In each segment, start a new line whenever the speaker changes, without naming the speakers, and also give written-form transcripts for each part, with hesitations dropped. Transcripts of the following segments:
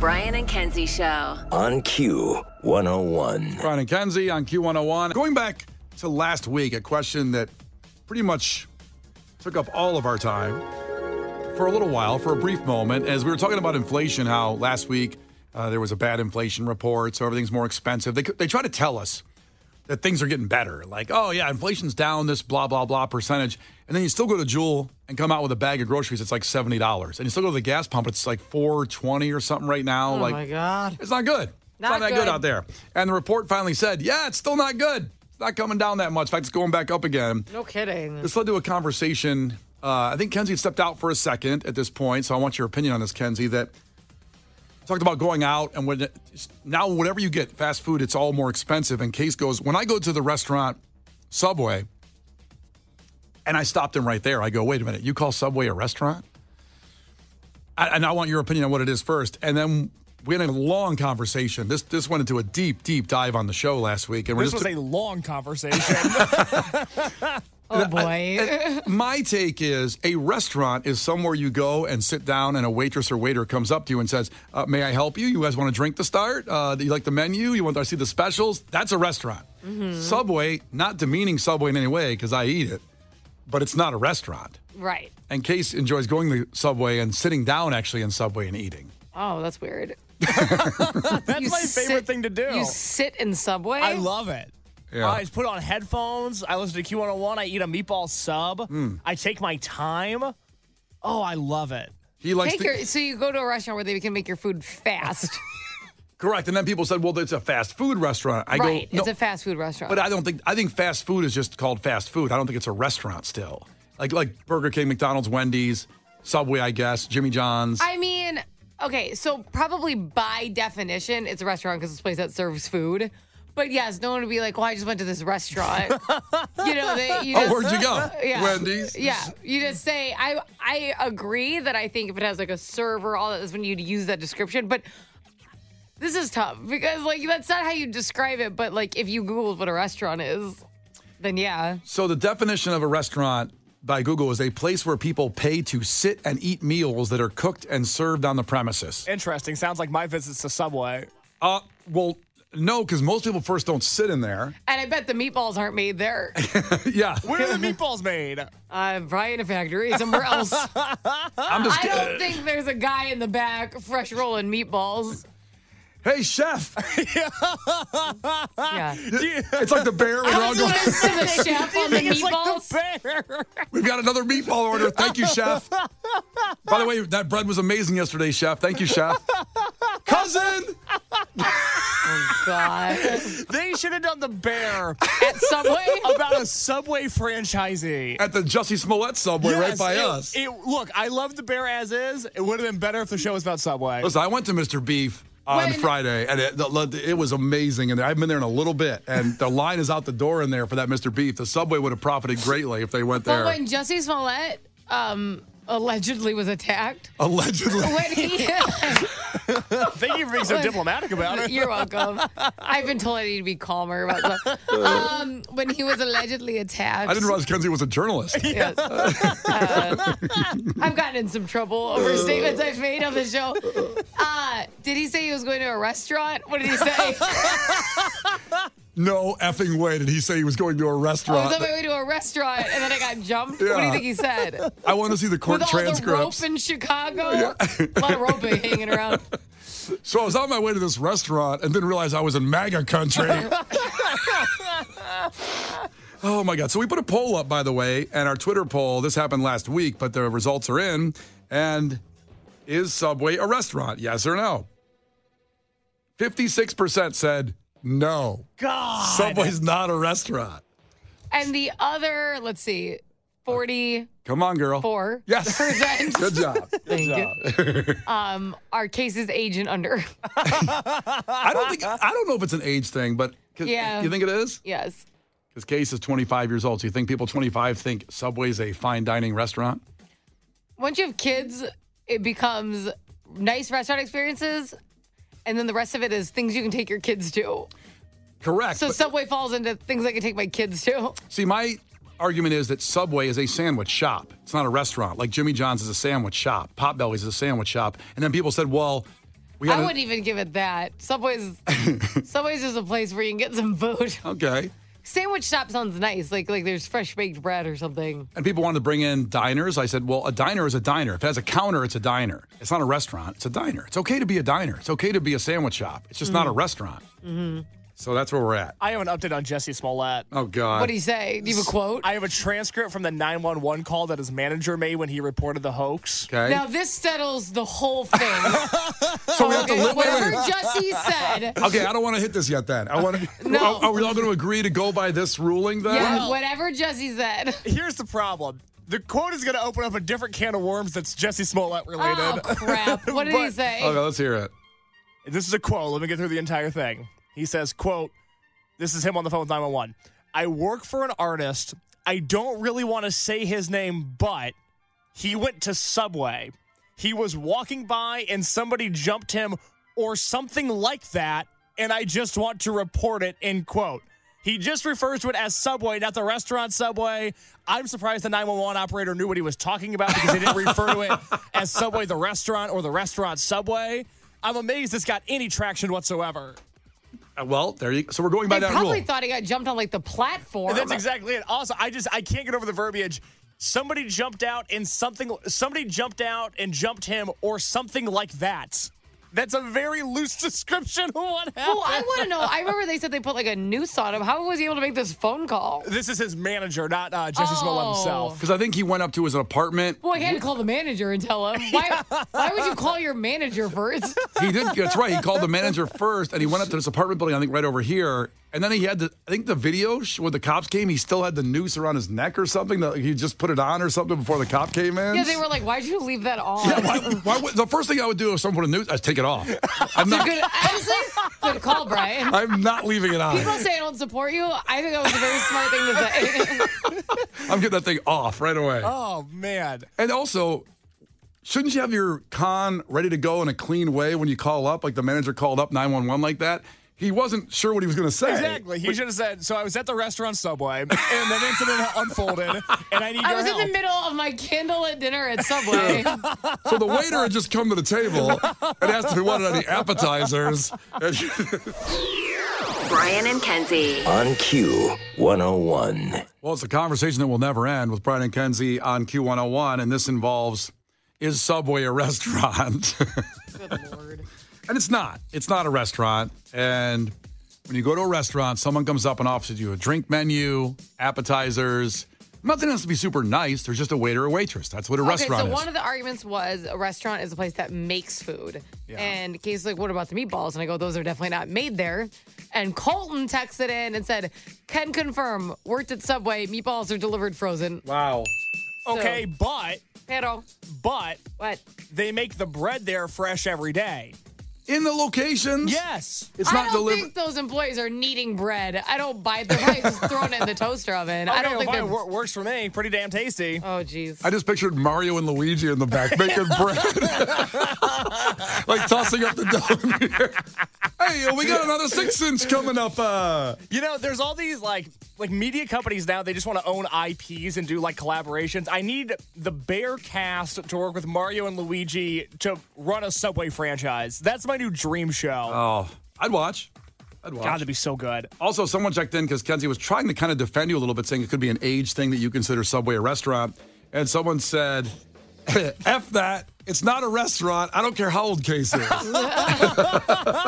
Brian and Kenzie Show.
On Q101.
Brian and Kenzie on Q101. Going back to last week, a question that pretty much took up all of our time for a little while, for a brief moment, as we were talking about inflation, how last week there was a bad inflation report, so everything's more expensive. They try to tell us that things are getting better. Like, oh, yeah, inflation's down this blah, blah, blah percentage. And then you still go to Jewel and come out with a bag of groceries. It's like $70. And you still go to the gas pump. It's like $4.20 or something right now.
Oh, my God.
It's not good. It's not that good out there. And the report finally said, yeah, it's still not good. It's not coming down that much. In fact, it's going back up again.
No kidding.
This led to a conversation. I think Kenzie had stepped out for a second at this point, so I want your opinion on this, Kenzie, that talked about going out, and now whatever you get, fast food, it's all more expensive. And Case goes, when I go to the restaurant, Subway, and I stopped him right there, I go, wait a minute, you call Subway a restaurant? And I want your opinion on what it is first. And then we had a long conversation. This went into a deep, deep dive on the show last week. And
this was a long conversation.
Oh, boy.
My take is a restaurant is somewhere you go and sit down and a waitress or waiter comes up to you and says, may I help you? You guys want a drink to start? Do you like the menu? You want to see the specials? That's a restaurant. Mm-hmm. Subway, not demeaning Subway in any way because I eat it, but it's not a restaurant.
Right.
And Case enjoys going to Subway and sitting down actually in Subway and eating.
Oh, that's weird.
That's my favorite thing to do.
You sit in Subway?
I love it.
Yeah.
I just put on headphones. I listen to Q101. I eat a meatball sub. I take my time. Oh, I love it.
He likes
so you go to a restaurant where they can make your food fast.
Correct. And then people said, well, it's a fast food restaurant.
It's a fast food restaurant.
But I think fast food is just called fast food. I don't think it's a restaurant still. Like Burger King, McDonald's, Wendy's, Subway, I guess, Jimmy John's.
I mean, okay, so probably by definition, it's a restaurant because it's a place that serves food. But yes, no one would be like, well, I just went to this restaurant.
Where'd you go?
Yeah.
Wendy's?
Yeah. You just say, I agree that I think if it has like a server, all that is when you'd use that description. But this is tough because like that's not how you describe it. But like if you Googled what a restaurant is, then yeah.
So the definition of a restaurant by Google is a place where people pay to sit and eat meals that are cooked and served on the premises.
Interesting. Sounds like my visits to Subway.
Well, no, because most people first don't sit in there.
And I bet the meatballs aren't made there.
Yeah.
Where are the meatballs made?
Probably in a factory somewhere else.
I
don't think there's a guy in the back fresh rolling meatballs.
Hey, chef.
Yeah.
It's like the bear. When
I was listening to the chef on the meatballs.
Like the bear.
We've got another meatball order. Thank you, chef. By the way, that bread was amazing yesterday, chef. Thank you, chef. Cousin.
Oh, God.
They should have done the bear
At Subway?
about a Subway franchisee.
At the Jussie Smollett Subway right by us.
Look, I love the bear as is. It would have been better if the show was about Subway.
Listen, I went to Mr. Beef on Friday, and it was amazing. And I've been there in a little bit, and the line is out the door in there for that Mr. Beef. The Subway would have profited greatly if they went there.
But when Jussie Smollett allegedly was attacked.
Allegedly.
Thank you for being so diplomatic about it.
You're welcome. I've been told I need to be calmer about that. When he was allegedly attacked.
I didn't realize Kenzie was a journalist.
Yes. I've gotten in some trouble over statements I've made on the show. Did he say he was going to a restaurant? What did he say?
No effing way did he say he was going to a restaurant.
I was on my way to a restaurant, and then I got jumped.
Yeah.
What do you think he said?
I want to see the court
With
transcripts.
all the rope in Chicago? Yeah. A lot of rope hanging around.
So I was on my way to this restaurant and didn't realize I was in MAGA country. Oh, my God. So we put a poll up, by the way, and our Twitter poll, this happened last week, but the results are in. And is Subway a restaurant? Yes or no? 56% said no.
God.
Subway's not a restaurant.
And the other, let's see, 44%.
Come on, girl. Yes. Good job.
Thank you. Our case is age and under.
I don't know if it's an age thing, but
Yeah.
You think it is?
Yes.
Because Case is 25 years old. So you think people 25 think Subway's a fine dining restaurant?
Once you have kids, it becomes nice restaurant experiences, and then the rest of it is things you can take your kids to.
Correct.
So Subway falls into things I can take my kids to.
See, my argument is that Subway is a sandwich shop. It's not a restaurant. Like Jimmy John's is a sandwich shop. Potbelly's is a sandwich shop. And then people said, well,
I wouldn't even give it that. Subway's just a place where you can get some food.
Okay.
Sandwich shop sounds nice. Like there's fresh baked bread or something.
And people wanted to bring in diners. I said, well, a diner is a diner. If it has a counter, it's a diner. It's not a restaurant. It's a diner. It's okay to be a diner. It's okay to be a sandwich shop. It's just not a restaurant. Mm-hmm. So that's where we're at.
I have an update on Jesse Smollett.
Oh, God.
What did he say? Do you have a quote?
I have a transcript from the 911 call that his manager made when he reported the hoax.
Okay.
Now, this settles the whole thing.
So we have to live
whatever Jesse said.
Okay, I don't want to hit this yet then.
No.
Are we all going to agree to go by this ruling then?
Yeah, whatever Jesse said.
Here's the problem. The quote is going to open up a different can of worms that's Jesse Smollett related.
Oh, crap. What did he say?
Okay, let's hear it.
This is a quote. Let me get through the entire thing. He says, quote, this is him on the phone with 911. I work for an artist. I don't really want to say his name, but he went to Subway. He was walking by and somebody jumped him or something like that, and I just want to report it, end quote. He just refers to it as Subway, not the restaurant Subway. I'm surprised the 911 operator knew what he was talking about because he didn't refer to it as Subway the restaurant or the restaurant Subway. I'm amazed this got any traction whatsoever.
Well, there you go. So we're going by that rule.
They probably thought he got jumped on, like, the platform.
And that's exactly it. Also, I can't get over the verbiage. Somebody jumped out and jumped him or something like that. That's a very loose description of what happened.
Well, I want to know. I remember they said they put like a noose on him. How was he able to make this phone call?
This is his manager, not Jesse Smollett himself.
Because I think he went up to his apartment.
Well, he had to call the manager and tell him. Why would you call your manager first?
He did. That's right. He called the manager first, and he went up to this apartment building, I think right over here. And then he had I think the video when the cops came, he still had the noose around his neck or something. He just put it on or something before the cop came in.
Yeah, they were like, why'd you leave that on?
Yeah, why the first thing I would do if someone put a noose, I'd take it off. I'm not.
Honestly, good call, Brian.
I'm not leaving it on.
People say I don't support you. I think that was a very smart thing to say.
I'm getting that thing off right away.
Oh, man.
And also, shouldn't you have your con ready to go in a clean way when you call up? Like the manager called up 911 like that. He wasn't sure what he was going to say.
Exactly. He should have said, so I was at the restaurant Subway, and the incident unfolded, and I need your help.
I was in the middle of my candlelit dinner at Subway.
So the waiter had just come to the table and asked if he wanted any appetizers.
Brian and Kenzie.
On Q101.
Well, it's a conversation that will never end with Brian and Kenzie on Q101, and this involves, is Subway a restaurant?
Good Lord.
And it's not. It's not a restaurant. And when you go to a restaurant, someone comes up and offers you a drink menu, appetizers. Nothing has to be super nice. There's just a waiter or waitress. That's what a restaurant is.
So one of the arguments was a restaurant is a place that makes food. Yeah. And Casey's like, what about the meatballs? And I go, those are definitely not made there. And Colton texted in and said, can confirm, worked at Subway, meatballs are delivered frozen.
Wow.
Okay, but
What?
they make the bread there fresh every day.
In the locations?
Yes.
It's not
I don't
delivered.
think those employees are kneading bread. I don't buy them. They're just throwing it in the toaster oven.
Okay,
I don't think they're...
works for me. Pretty damn tasty.
Oh, jeez.
I just pictured Mario and Luigi in the back making bread. Like tossing up the dough in the air. Hey, we got another 6-inch coming up.
You know, there's all these like media companies now, they just want to own IPs and do like collaborations. I need the Bear cast to work with Mario and Luigi to run a Subway franchise. That's my new dream show.
Oh, I'd watch.
God, that'd be so good.
Also, someone checked in because Kenzie was trying to kind of defend you a little bit, saying it could be an age thing that you consider Subway a restaurant. And someone said, F that. It's not a restaurant. I don't care how old Case is.
Well,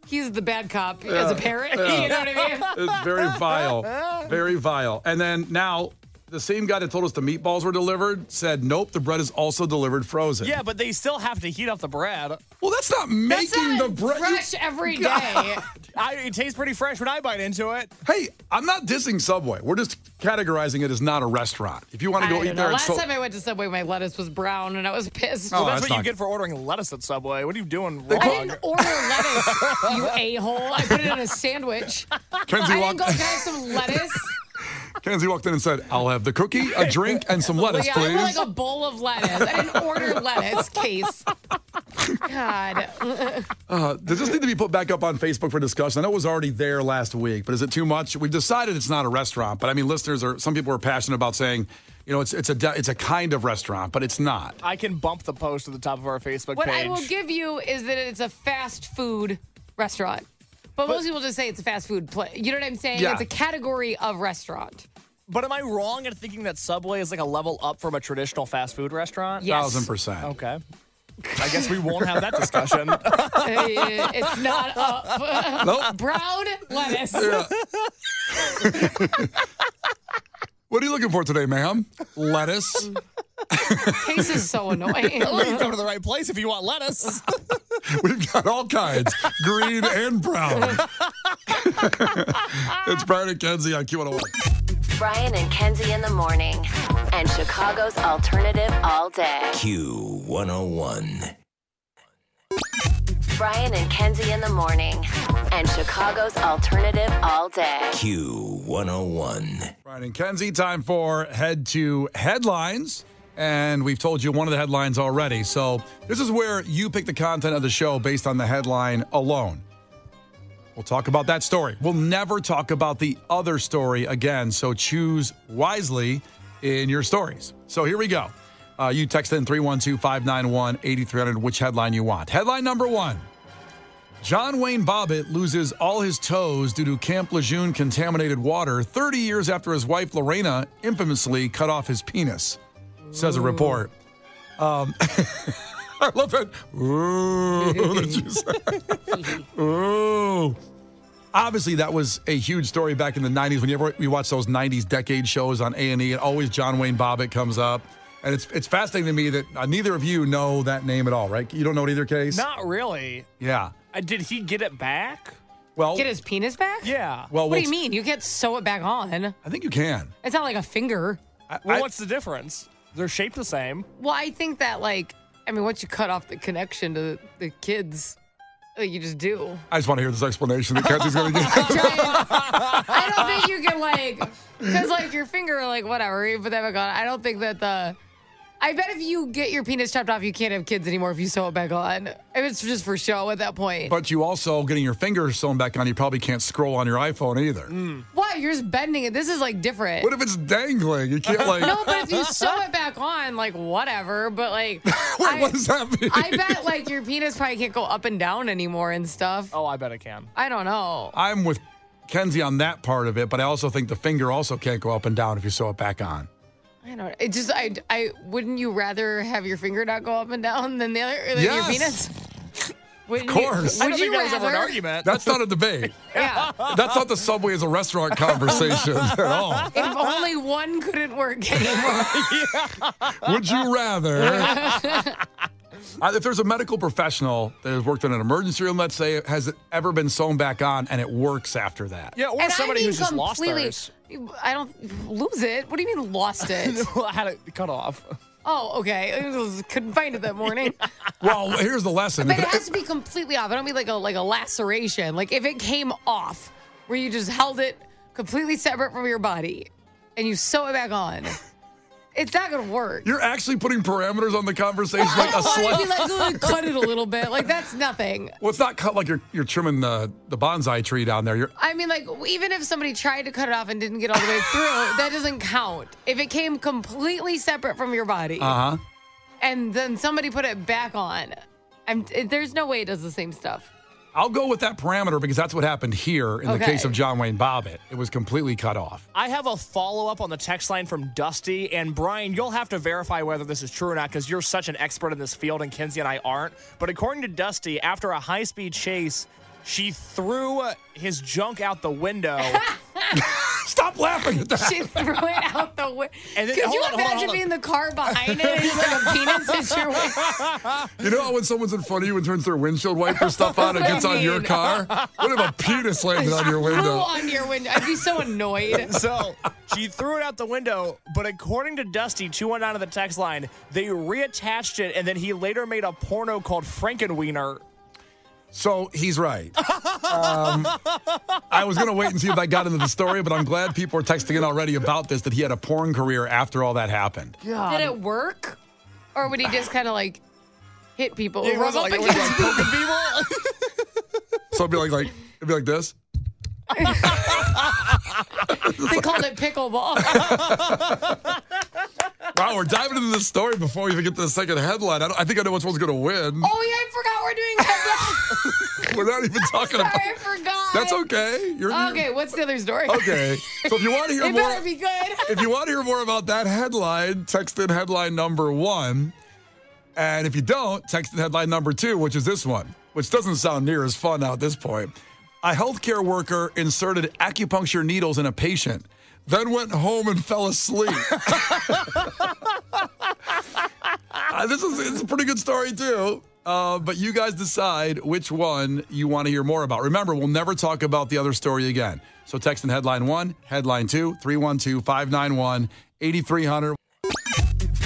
he's the bad cop as a parent.
Yeah.
You know what I mean?
It's very vile. Very vile. And then now, the same guy that told us the meatballs were delivered said, nope, the bread is also delivered frozen.
Yeah, but they still have to heat up the bread.
Well, that's not making the bread.
Fresh every day.
It tastes pretty fresh when I bite into it.
Hey, I'm not dissing Subway. We're just categorizing it as not a restaurant. If you want to go eat there,
Last time I went to Subway, my lettuce was brown, and I was pissed.
Well,
Oh,
that's
that's
what
not
you get for ordering lettuce at Subway. What are you doing wrong?
I didn't order lettuce, you a-hole. I put it in a sandwich.
Kenzie
I
walked,
didn't go get some lettuce.
Kenzie walked in and said, I'll have the cookie, a drink, and some lettuce,
Yeah,
please.
I want like a bowl of lettuce. I didn't order lettuce, Case. God.
Does this need to be put back up on Facebook for discussion? I know it was already there last week, but is it too much? We've decided it's not a restaurant, but I mean, some people are passionate about saying, it's a kind of restaurant, but it's not.
I can bump the post to the top of our Facebook
What
page.
I will give you is that it's a fast food restaurant. But most people just say it's a fast food place. You know what I'm saying?
Yeah.
It's a category of restaurant.
But am I wrong in thinking that Subway is like a level up from a traditional fast food restaurant?
Yes.
1,000%.
Okay. I guess we won't have that discussion.
It's not up.
Nope.
Brown lettuce.
Yeah. What are you looking for today, ma'am? Lettuce.
Taste is so annoying.
Well, you go to the right place if you want lettuce.
We've got all kinds, green and brown. It's Brian and Kenzie on Q101.
Brian and Kenzie in the morning. And Chicago's alternative all day.
Q101.
Brian and Kenzie in the morning. And Chicago's alternative all day.
Q101.
Brian and Kenzie, time for Head to Headlines. And we've told you one of the headlines already. So this is where you pick the content of the show based on the headline alone. We'll talk about that story. We'll never talk about the other story again. So choose wisely in your stories. So here we go. You text in 312-591-8300 which headline you want. Headline number 1. John Wayne Bobbit loses all his toes due to Camp Lejeune contaminated water 30 years after his wife Lorena infamously cut off his penis, says a report. I love that. Ooh, that you said. Ooh. Obviously, that was a huge story back in the 90s. Whenever we watch those 90s decade shows on A&E, and always John Wayne Bobbit comes up. And it's fascinating to me that neither of you know that name at all, right? You don't know it either, Case?
Not really.
Yeah.
Did he get it back?
Well,
Get his penis back?
Yeah.
well,
What do you mean? You can't sew it back on.
I think you can.
It's not like a finger.
Well, what's the difference? They're shaped the same.
Well, I think that, once you cut off the connection to the kids, you just do.
I just want to hear this explanation that Kenzie's going to give.
I don't think you can, because, your finger, whatever, you put that back on. I don't think that I bet if you get your penis chopped off, you can't have kids anymore if you sew it back on. If it's just for show at that point.
But you also, getting your fingers sewn back on, you probably can't scroll on your iPhone either.
Why? You're just bending it. This is, different.
What if it's dangling? You can't,
No, but if you sew it back on, whatever. But,
Wait, what does that mean?
I bet, your penis probably can't go up and down anymore and stuff.
Oh, I bet it can.
I don't know.
I'm with Kenzie on that part of it, but I also think the finger also can't go up and down if you sew it back on.
I don't. It just. I wouldn't you rather have your finger not go up and down than your penis?
Of course.
I don't think that was ever an argument.
That's not a debate.
Yeah.
That's not the Subway as a restaurant conversation at all.
If only one couldn't work anymore.
Would you rather? If there's a medical professional that has worked in an emergency room, let's say, has it ever been sewn back on and it works after that?
Yeah, or
And
somebody who's just lost theirs.
I don't lose it. What do you mean lost it?
Had it cut off.
Oh, okay. Couldn't find it that morning.
Well, here's the lesson.
But it has to be completely off. I don't mean like a laceration. If it came off, where you just held it completely separate from your body, and you sew it back on. It's not going to work.
You're actually putting parameters on the conversation, like a
slight. Cut it a little bit. That's nothing.
Well, it's not cut like you're trimming the bonsai tree down there.
Even if somebody tried to cut it off and didn't get all the way through, that doesn't count. If it came completely separate from your body, and then somebody put it back on, there's no way it does the same stuff.
I'll go with that parameter because that's what happened here in the case of John Wayne Bobbit. It was completely cut off.
I have a follow-up on the text line from Dusty. And Brian, you'll have to verify whether this is true or not because you're such an expert in this field and Kenzie and I aren't. But according to Dusty, after a high-speed chase, she threw his junk out the window.
Stop laughing at that.
She threw it out the window. Could you
hold
imagine
on.
being in the car behind it and just a penis hits your way?
You know when someone's in front of you and turns their windshield wiper stuff on and gets on your car? What if a penis landed on your window?
Flew on your window. I'd be so annoyed.
So she threw it out the window, but according to Dusty, 219 on the text line, they reattached it, and then he later made a porno called Frankenwiener.
So he's right. I was going to wait and see if I got into the story, but I'm glad people are texting in already about this, that he had a porn career after all that happened.
Did it work? Or would he just kind of hit people?
Yeah,
rub up
like
against
poking people?
So it'd be like this.
They called it pickleball.
Wow, we're diving into this story before we even get to the second headline. I think I know which one's going to win.
Oh, yeah, I forgot we're doing headlines.
We're not even talking about.
Sorry, I forgot.
That's okay.
Okay, what's the other story?
Okay. So if you want to hear
It
more,
better be good.
if you want to hear more about that headline, text in headline number 1. And if you don't, text in headline number 2, which is this one, which doesn't sound near as fun now at this point. A healthcare worker inserted acupuncture needles in a patient, then went home and fell asleep. It's a pretty good story, too. But you guys decide which one you want to hear more about. Remember, we'll never talk about the other story again. So text in headline 1, headline 2, 312-591-8300.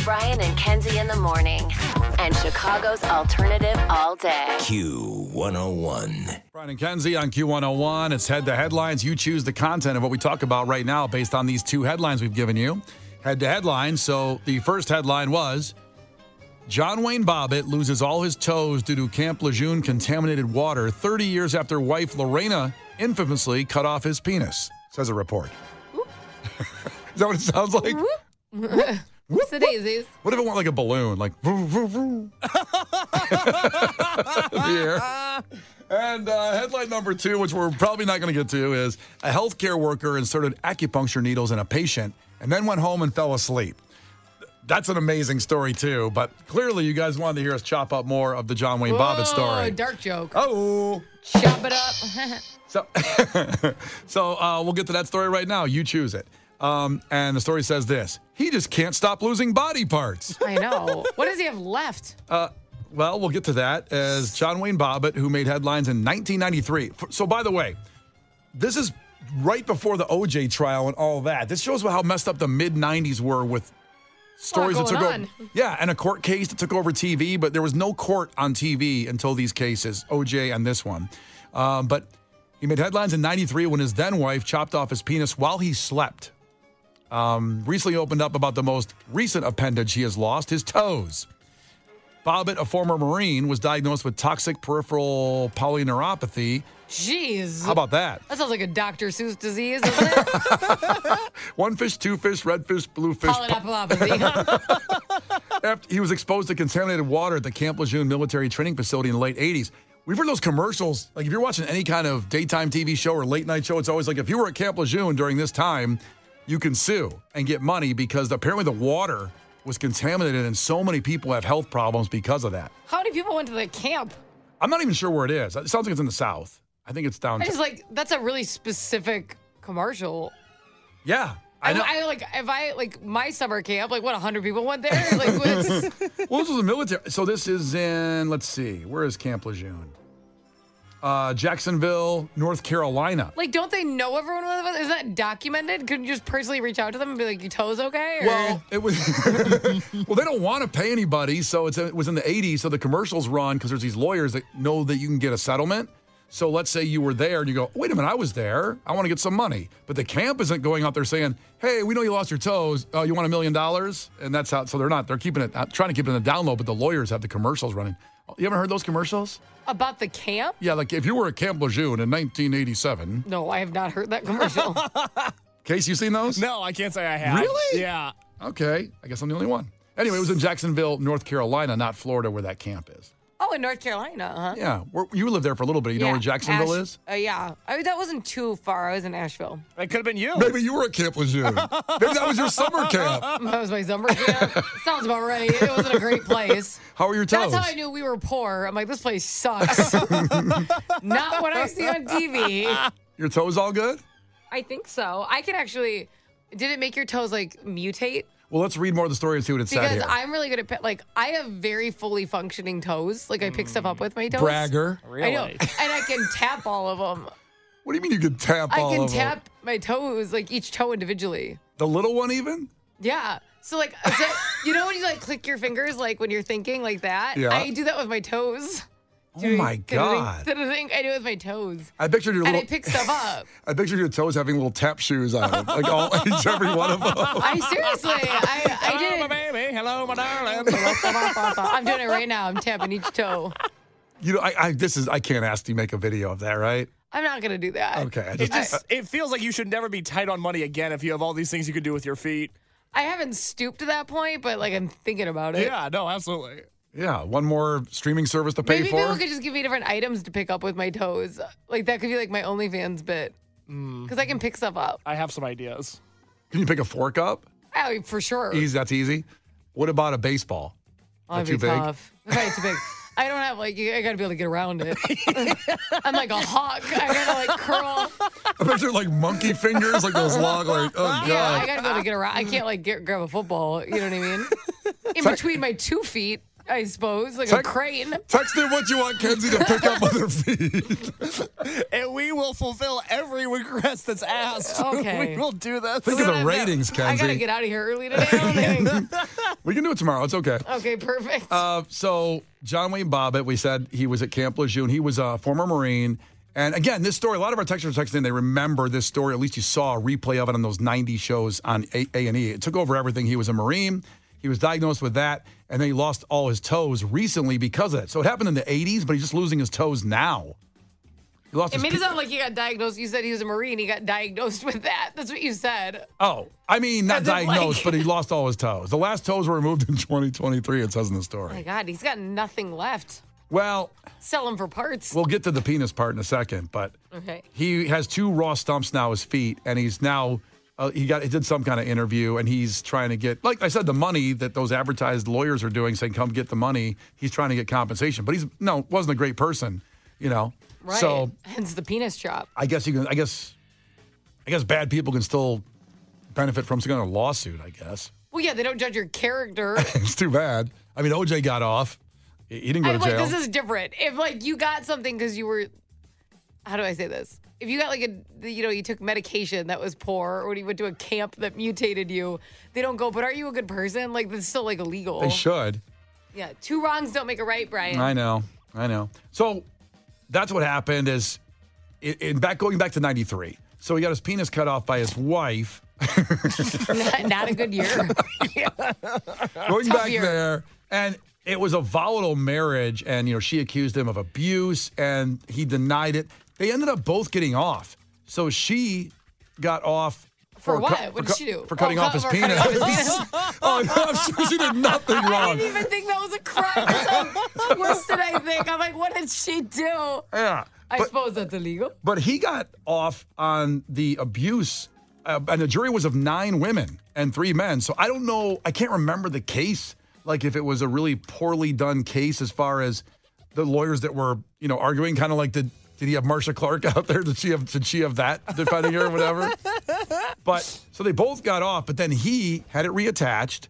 Brian and Kenzie in the morning. And Chicago's alternative all day.
Q101.
Brian and Kenzie on Q101. It's Head to Headlines. You choose the content of what we talk about right now based on these 2 headlines we've given you. Head to Headlines. So the first headline was, John Wayne Bobbit loses all his toes due to Camp Lejeune contaminated water 30 years after wife Lorena infamously cut off his penis, says a report. Is that what it sounds like?
What's the daisies?
What if it went like a balloon, like vroom, vroom, vroom? The air. And headline number 2, which we're probably not going to get to, is a healthcare worker inserted acupuncture needles in a patient and then went home and fell asleep. That's an amazing story, too. But clearly, you guys wanted to hear us chop up more of the John Wayne Bobbit story.
Dark joke.
Oh.
Chop it up.
So we'll get to that story right now. You choose it. And the story says this. He just can't stop losing body parts.
I know. What does he have left?
Well, we'll get to that as John Wayne Bobbit, who made headlines in 1993. So, by the way, this is right before the OJ trial and all that. This shows how messed up the mid-'90s were with stories that took over. Yeah, and a court case that took over TV, but there was no court on TV until these cases, OJ and this one. But he made headlines in 93 when his then wife chopped off his penis while he slept. Recently opened up about the most recent appendage he has lost, his toes. Bobbit, a former Marine, was diagnosed with toxic peripheral polyneuropathy.
Jeez.
How about that?
That sounds like a Dr. Seuss disease, isn't it?
One fish, two fish, red fish, blue fish.
Polyneuropathy.
He was exposed to contaminated water at the Camp Lejeune military training facility in the late 80s. We've heard those commercials. Like if you're watching any kind of daytime TV show or late night show, it's always like if you were at Camp Lejeune during this time, you can sue and get money because apparently the water was contaminated and so many people have health problems because of that.
How many people went to the camp?
I'm not even sure where it is. It sounds like it's in the South. I think it's down.
That's a really specific commercial.
Yeah. I know.
If I my summer camp, 100 people went there?
Well, this was the military. So this is in, let's see, where is Camp Lejeune? Jacksonville, North Carolina.
Don't they know everyone? Is that documented? Couldn't you just personally reach out to them and be like, your toes okay?
Well, it was. Well, they don't want to pay anybody, so it was in the 80s. So the commercials run because there's these lawyers that know that you can get a settlement. So let's say you were there and you go, wait a minute, I was there. I want to get some money. But the camp isn't going out there saying, hey, we know you lost your toes. You want $1 million? And that's how. So they're keeping it, trying to keep it in the down low, but the lawyers have the commercials running. You haven't heard those commercials?
About the camp?
Yeah, like if you were at Camp Lejeune in 1987.
No, I have not heard that commercial.
Case, you seen those?
No, I can't say I have.
Really?
Yeah.
Okay. I guess I'm the only one. Anyway, it was in Jacksonville, North Carolina, not Florida, where that camp is.
Oh, in North Carolina, huh?
Yeah. You lived there for a little bit. You know where Jacksonville is?
Yeah. That wasn't too far. I was in Asheville.
It could have been you.
Maybe you were at Camp Lejeune. Maybe that was your summer camp.
That was my summer camp. Sounds about right. It wasn't a great place.
How were your toes?
That's how I knew we were poor. I'm like, this place sucks. Not what I see on TV.
Your toes all good?
I think so. I can actually... Did it make your toes, mutate?
Well, let's read more of the story and see what it said here.
Because I'm really good at, I have very fully functioning toes. I pick stuff up with my toes.
Bragger.
Really?
I know. And I can tap all of them.
What do you mean you can tap all of them?
I can tap my toes, each toe individually.
The little one even?
Yeah. So, you know when you, click your fingers, when you're thinking like that?
Yeah.
I do that with my toes.
Oh, my God.
I do it with my toes.
I pictured your little...
And I pick stuff up.
I pictured your toes having little tap shoes on them. Each every one of them.
I did.
Hello, my baby. Hello, my darling.
I'm doing it right now. I'm tapping each toe.
I can't ask you to make a video of that, right?
I'm not going to do that.
Okay.
It feels like you should never be tight on money again if you have all these things you could do with your feet.
I haven't stooped to that point, but like I'm thinking about it.
Yeah, no, absolutely.
Yeah, one more streaming service to pay
Maybe
for.
people could just give me different items to pick up with my toes. Like that could be like my OnlyFans bit. Because I can pick stuff up.
I have some ideas.
Can you pick a fork up?
Oh, for sure.
That's easy. What about a baseball?
Oh,
Is that
that'd be tough. Probably too big. I don't have I gotta be able to get around it. I'm like a hawk. I gotta like curl.
I bet they're like monkey fingers, like those long, like, oh, God.
Yeah, I gotta be able to get around. I can't like grab a football. You know what I mean? In between my 2 feet, I suppose, like a crane.
Text in what you want Kenzie to pick up on her feet.
And we will fulfill every request that's asked.
Okay.
We will do this.
Think of the ratings, Kenzie.
I gotta get out of here early today. I don't think.
We can do it tomorrow. It's okay.
Okay, perfect.
So John Wayne Bobbit, we said he was at Camp Lejeune. He was a former Marine. And again, this story, a lot of our texters are texting in, they remember this story. At least you saw a replay of it on those 90 shows on A&E. It took over everything. He was a Marine. He was diagnosed with that, and then he lost all his toes recently because of it. So it happened in the 80s, but he's just losing his toes now. He lost
it made it sound like he got diagnosed. You said he was a Marine. He got diagnosed with that. That's what you said.
Oh, I mean, not
As if,
diagnosed, but he lost all his toes. The last toes were removed in 2023, it says in the story.
Oh my God, he's got nothing left.
Well,
Sell them for parts.
we'll get to the penis part in a second, but
Okay.
he has 2 raw stumps now, his feet, and he's now he did some kind of interview, and he's trying to get, like I said, the money that those advertised lawyers are doing, saying come get the money. He's trying to get compensation, but wasn't a great person, you know.
Right.
So
hence the penis chop.
I guess bad people can still benefit from some kind of lawsuit. I guess.
Well, yeah, they don't judge your character.
It's too bad. I mean, OJ got off. He didn't go to jail.
This is different. If like you got something because you were, how do I say this? If you got like you took medication that was poor, or you went to a camp that mutated you, they don't go, but are you a good person? Like, that's still like illegal.
They should.
Yeah, 2 wrongs don't make a right, Brian.
I know. So that's what happened is, going back to 93. So he got his penis cut off by his wife.
Not a good year.
Going back
year.
there, and it was a volatile marriage, and she accused him of abuse, and he denied it. They ended up both getting off. So she got off
For what? What did she do?
For cutting off his penis. Oh, no, I'm sure she did nothing wrong.
I didn't even think that was a crime. So worse did I think. I'm like, what did she do?
Yeah.
I suppose that's illegal.
But he got off on the abuse, and the jury was of 9 women and 3 men. So I don't know. I can't remember the case, like if it was a really poorly done case as far as the lawyers that were, arguing, kind of like did he have Marsha Clark out there? Did she have that defending her or whatever? But so they both got off, but then he had it reattached,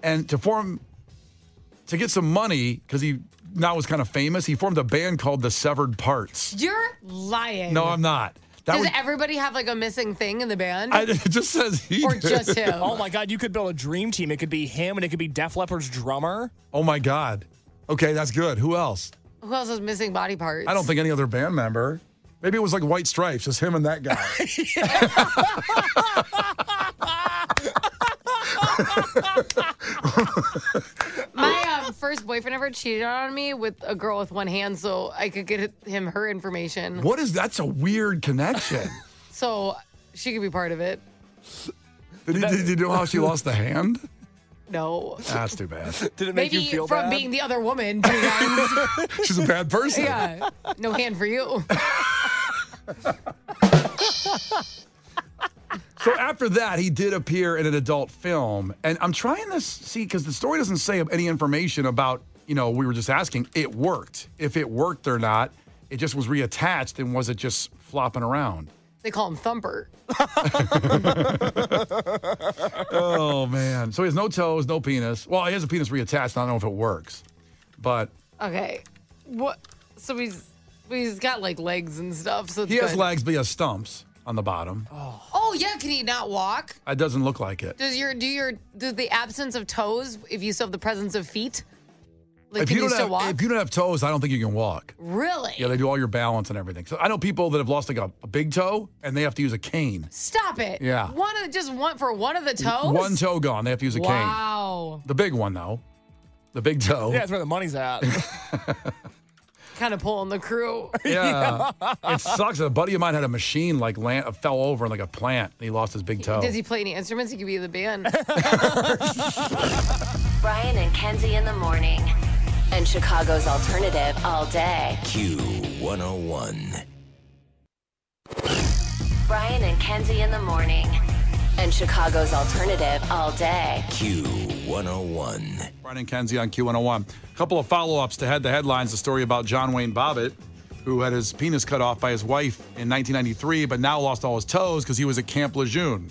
and to get some money, because he now was kind of famous, he formed a band called The Severed Parts.
You're lying.
No, I'm not.
Does everybody have like a missing thing in the band?
It just says he
or
did.
just him?
Oh my God, you could build a dream team. It could be him, and it could be Def Leppard's drummer.
Oh my God. Okay, that's good. Who else?
Who else has missing body parts?
I don't think any other band member. Maybe it was like White Stripes, just him and that guy.
My first boyfriend ever cheated on me with a girl with one hand, so I could get him her information.
What is that's a weird connection.
So she could be part of it.
Did you know how she lost the hand?
No.
That's too bad.
Did it make
Maybe
you feel
from
bad?
being the other woman 2 times.
She's a bad person.
Yeah. No hand for you.
So after that, he did appear in an adult film. And I'm trying to see, because the story doesn't say any information about, we were just asking, it worked. If it worked or not, it just was reattached, and was it just flopping around?
They call him Thumper.
Oh, man. So he has no toes, no penis. Well, he has a penis reattached. I don't know if it works. But
Okay. What? So he's got like legs and stuff. So it's
he has
good.
legs, but he has stumps on the bottom.
Oh yeah, can he not walk?
It doesn't look like it.
Does the absence of toes, if you still have the presence of feet, like
If
can
you
you
don't
still
have,
walk?
if you don't have toes, I don't think you can walk.
Really?
Yeah, they do all your balance and everything. So I know people that have lost like a big toe, and they have to use a cane.
Stop it.
Yeah.
For one of the toes?
One toe gone, they have to use a cane.
Wow.
The big one, though. The big toe.
Yeah, that's where the money's at.
kind of pulling the crew.
Yeah. It sucks. A buddy of mine had a machine fell over in like a plant. And he lost his big toe.
Does he play any instruments? He could be in the band.
Brian and Kenzie in the morning. And Chicago's alternative all day.
Q101.
Brian and Kenzie in the morning. And Chicago's alternative all day.
Q101.
Brian and Kenzie on Q101. A couple of follow-ups to head the headlines. The story about John Wayne Bobbit, who had his penis cut off by his wife in 1993, but now lost all his toes because he was at Camp Lejeune,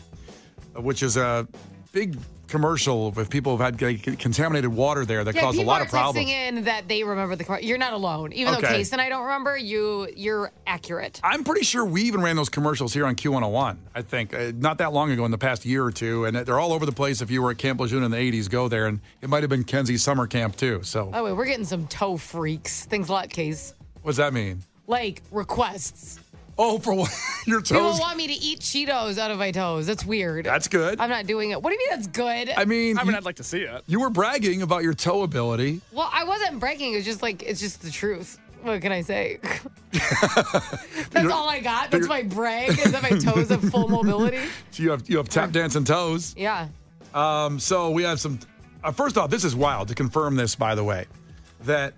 which is a big commercial with people who've had contaminated water there that caused a lot of problems.
People are texting in that they remember the commercial. You're not alone. Even though Case and I don't remember, you're accurate.
I'm pretty sure we even ran those commercials here on Q101, I think, not that long ago in the past year or two. And they're all over the place. If you were at Camp Lejeune in the 80s, go there. And it might have been Kenzie's summer camp, too. So.
Oh, wait, we're getting some toe freaks. Thanks a lot, Case.
What does that mean?
Like requests.
Oh, for what? Your toes?
People want me to eat Cheetos out of my toes. That's weird.
That's good.
I'm not doing it. What do you mean that's good?
I mean,
I'd like to see it.
You were bragging about your toe ability.
Well, I wasn't bragging. It's just the truth. What can I say? That's all I got. That's my brag, is that my toes have full mobility.
So you have tap dancing toes.
Yeah.
So we have some. First off, this is wild to confirm this, by the way, that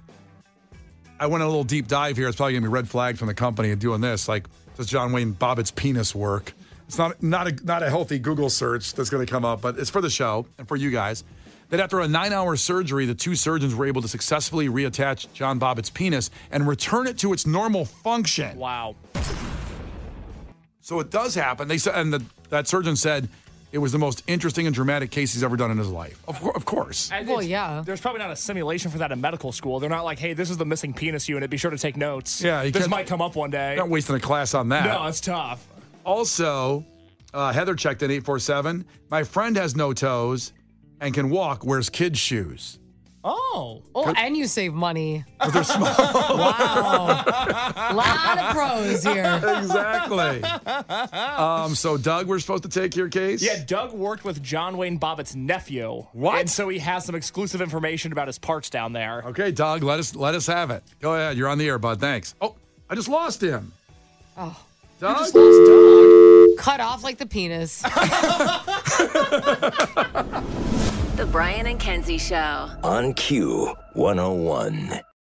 I went on a little deep dive here. It's probably going to be red flagged from the company and doing this. Like, does John Wayne Bobbit's penis work? It's not a healthy Google search that's going to come up, but it's for the show and for you guys. That after a 9-hour surgery, the two surgeons were able to successfully reattach John Bobbit's penis and return it to its normal function.
Wow.
So it does happen. They said, and that surgeon said it was the most interesting and dramatic case he's ever done in his life. Of course.
Well, yeah.
There's probably not a simulation for that in medical school. They're not like, hey, this is the missing penis unit. Be sure to take notes.
Yeah,
this might come up one day.
Not wasting a class on that.
No, it's tough.
Also, Heather checked in 847. My friend has no toes and can walk, wears kids' shoes.
Oh.
Oh, and you save money.
But they're small.
Wow. A lot of pros here.
Exactly. So, Doug, we're supposed to take your case?
Yeah, Doug worked with John Wayne Bobbit's nephew.
What?
And so he has some exclusive information about his parts down there.
Okay, Doug, let us have it. Go ahead. You're on the air, bud. Thanks. Oh, I just lost him.
Oh.
Doug?
You just lost Doug.
Cut off like the penis.
The Brian and Kenzie Show.
On Q101.